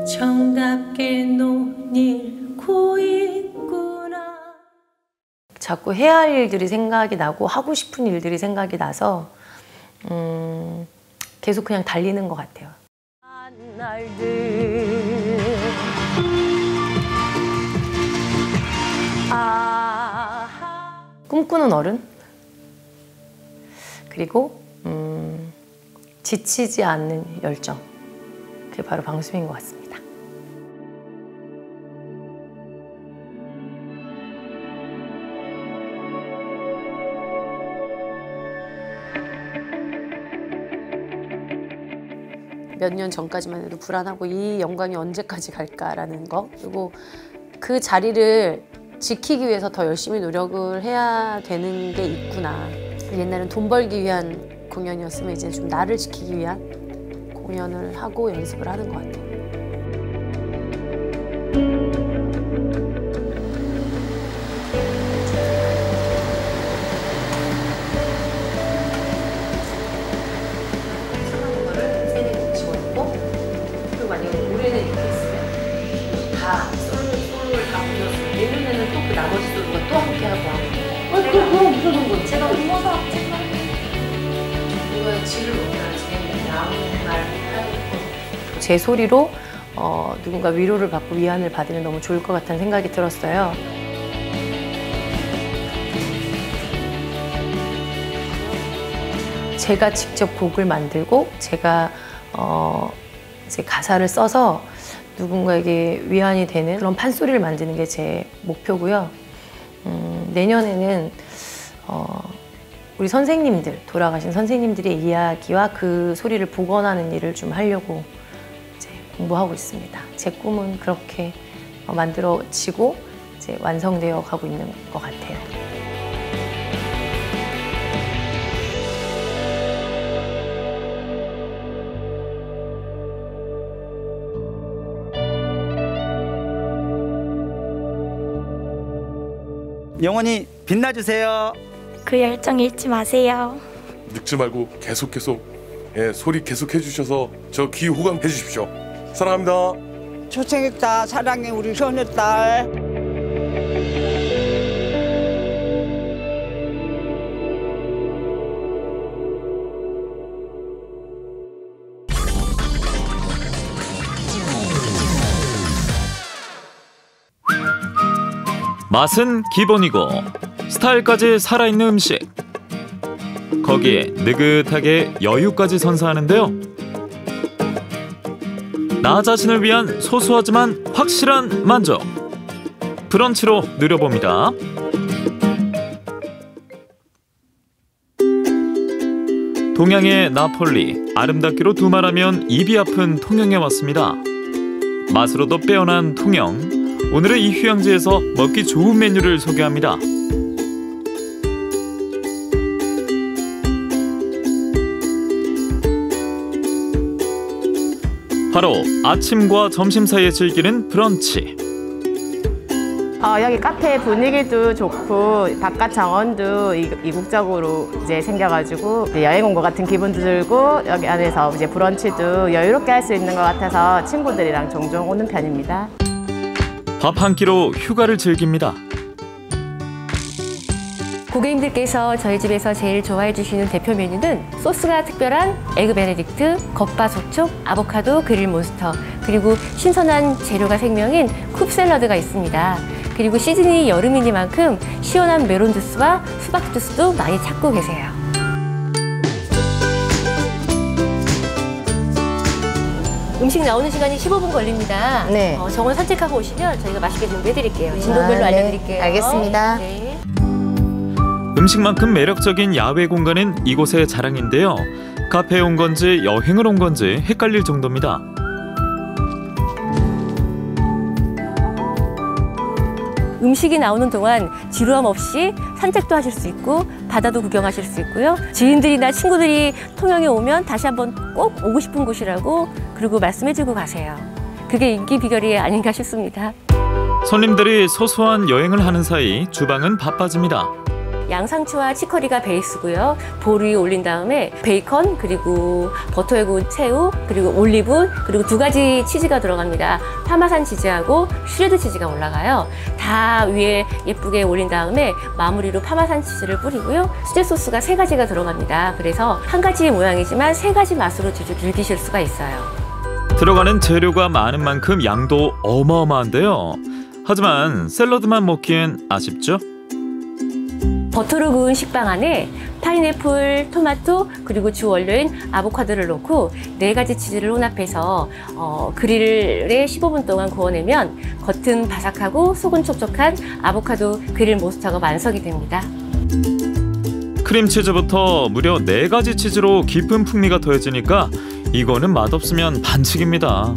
정답게 논일고 있구나. 자꾸 해야 할 일들이 생각이 나고 하고 싶은 일들이 생각이 나서 계속 그냥 달리는 것 같아요. 꿈꾸는 어른, 그리고 지치지 않는 열정, 그게 바로 방수민인 것 같습니다. 몇 년 전까지만 해도 불안하고 이 영광이 언제까지 갈까라는 거, 그리고 그 자리를 지키기 위해서 더 열심히 노력을 해야 되는 게 있구나. 옛날엔 돈 벌기 위한 공연이었으면 이제 좀 나를 지키기 위한 공연을 하고 연습을 하는 것 같아요. 제 소리로 누군가 위로를 받고 위안을 받으면 너무 좋을 것 같다는 생각이 들었어요. 제가 직접 곡을 만들고 제가 이제 가사를 써서 누군가에게 위안이 되는 그런 판소리를 만드는 게 제 목표고요. 내년에는 우리 선생님들, 돌아가신 선생님들의 이야기와 그 소리를 복원하는 일을 좀 하려고 이제 공부하고 있습니다. 제 꿈은 그렇게 만들어지고 이제 완성되어 가고 있는 것 같아요. 영원히 빛나주세요. 그 열정 잃지 마세요. 늙지 말고 계속 소리 계속 해주셔서 저 귀 호강해 주십시오. 사랑합니다. 초생했다. 사랑해 우리 손녀딸. 맛은 기본이고 스타일까지 살아있는 음식, 거기에 느긋하게 여유까지 선사하는데요. 나 자신을 위한 소소하지만 확실한 만족, 브런치로 누려봅니다. 동양의 나폴리, 아름답기로 두말하면 입이 아픈 통영에 왔습니다. 맛으로도 빼어난 통영, 오늘은 이 휴양지에서 먹기 좋은 메뉴를 소개합니다. 바로 아침과 점심 사이에 즐기는 브런치. 여기 카페 분위기도 좋고 바깥 정원도 이국적으로 이제 생겨가지고 여행 온 것 같은 기분도 들고, 여기 안에서 이제 브런치도 여유롭게 할 수 있는 것 같아서 친구들이랑 종종 오는 편입니다. 밥 한 끼로 휴가를 즐깁니다. 고객님들께서 저희 집에서 제일 좋아해 주시는 대표 메뉴는 소스가 특별한 에그 베네딕트, 겉바속촉, 아보카도 그릴 몬스터, 그리고 신선한 재료가 생명인 쿱 샐러드가 있습니다. 그리고 시즌이 여름이니만큼 시원한 메론 주스와 수박 주스도 많이 찾고 계세요. 음식 나오는 시간이 15분 걸립니다. 네. 정원 산책하고 오시면 저희가 맛있게 준비해드릴게요. 진도별로 알려드릴게요. 알겠습니다. 네. 음식만큼 매력적인 야외 공간은 이곳의 자랑인데요. 카페에 온 건지 여행을 온 건지 헷갈릴 정도입니다. 음식이 나오는 동안 지루함 없이 산책도 하실 수 있고 바다도 구경하실 수 있고요. 지인들이나 친구들이 통영에 오면 다시 한번 꼭 오고 싶은 곳이라고 그리고 말씀해주고 가세요. 그게 인기 비결이 아닌가 싶습니다. 손님들이 소소한 여행을 하는 사이 주방은 바빠집니다. 양상추와 치커리가 베이스고요. 볼 위에 올린 다음에 베이컨, 그리고 버터에 구운 새우, 그리고 올리브, 그리고 2가지 치즈가 들어갑니다. 파마산 치즈하고 슈레드 치즈가 올라가요. 다 위에 예쁘게 올린 다음에 마무리로 파마산 치즈를 뿌리고요. 수제 소스가 3가지가 들어갑니다. 그래서 한 가지의 모양이지만 3가지 맛으로 즐기실 수가 있어요. 들어가는 재료가 많은 만큼 양도 어마어마한데요. 하지만 샐러드만 먹기엔 아쉽죠? 버터로 구운 식빵 안에 파인애플, 토마토, 그리고 주 원료인 아보카도를 넣고 4가지 치즈를 혼합해서 그릴에 15분 동안 구워내면 겉은 바삭하고 속은 촉촉한 아보카도 그릴 모스타가 완성이 됩니다. 크림치즈부터 무려 4가지 치즈로 깊은 풍미가 더해지니까 이거는 맛없으면 반칙입니다.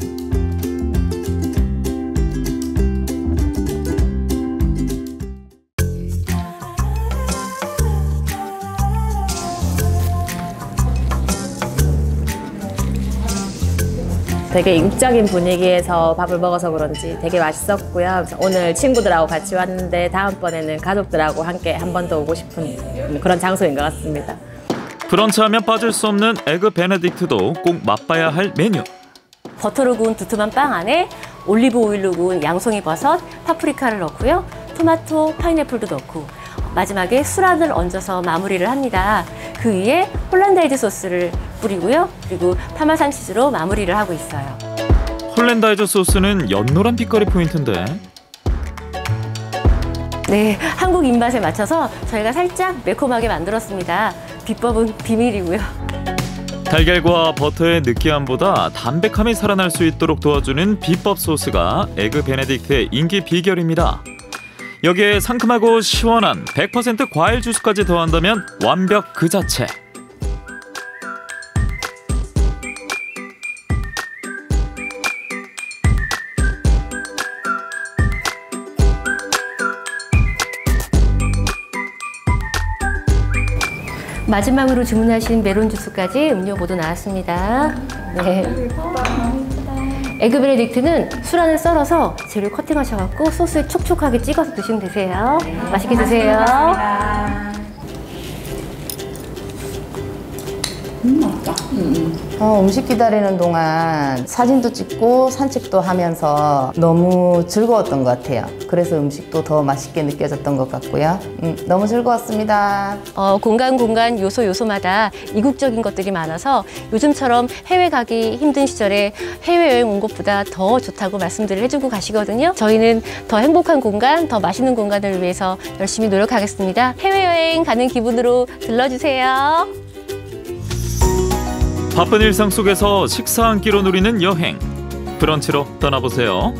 되게 이국적인 분위기에서 밥을 먹어서 그런지 되게 맛있었고요. 오늘 친구들하고 같이 왔는데 다음번에는 가족들하고 함께 한 번 더 오고 싶은 그런 장소인 것 같습니다. 브런치하면 빠질 수 없는 에그 베네딕트도 꼭 맛봐야 할 메뉴. 버터로 구운 두툼한 빵 안에 올리브 오일로 구운 양송이 버섯, 파프리카를 넣고요. 토마토, 파인애플도 넣고 마지막에 술안을 얹어서 마무리를 합니다. 그 위에 홀란다이즈 소스를 뿌리고요. 그리고 파마산 치즈로 마무리를 하고 있어요. 홀란다이즈 소스는 연노란 빛깔이 포인트인데. 네, 한국 입맛에 맞춰서 저희가 살짝 매콤하게 만들었습니다. 비법은 비밀이고요. 달걀과 버터의 느끼함보다 담백함이 살아날 수 있도록 도와주는 비법 소스가 에그 베네딕트의 인기 비결입니다. 여기에 상큼하고 시원한 100% 과일 주스까지 더한다면 완벽 그 자체. 마지막으로 주문하신 메론 주스까지 음료 모두 나왔습니다. 네. 에그 베네딕트는 술안을 썰어서 재료 커팅하셔갖고 소스에 촉촉하게 찍어서 드시면 되세요. 맛있게 드세요. 맛있다. 음식 기다리는 동안 사진도 찍고 산책도 하면서 너무 즐거웠던 것 같아요. 그래서 음식도 더 맛있게 느껴졌던 것 같고요. 너무 즐거웠습니다. 공간 요소마다 이국적인 것들이 많아서 요즘처럼 해외 가기 힘든 시절에 해외여행 온 것보다 더 좋다고 말씀들을 해주고 가시거든요. 저희는 더 행복한 공간, 더 맛있는 공간을 위해서 열심히 노력하겠습니다. 해외여행 가는 기분으로 들러주세요. 바쁜 일상 속에서 식사 한 끼로 누리는 여행. 브런치로 떠나보세요.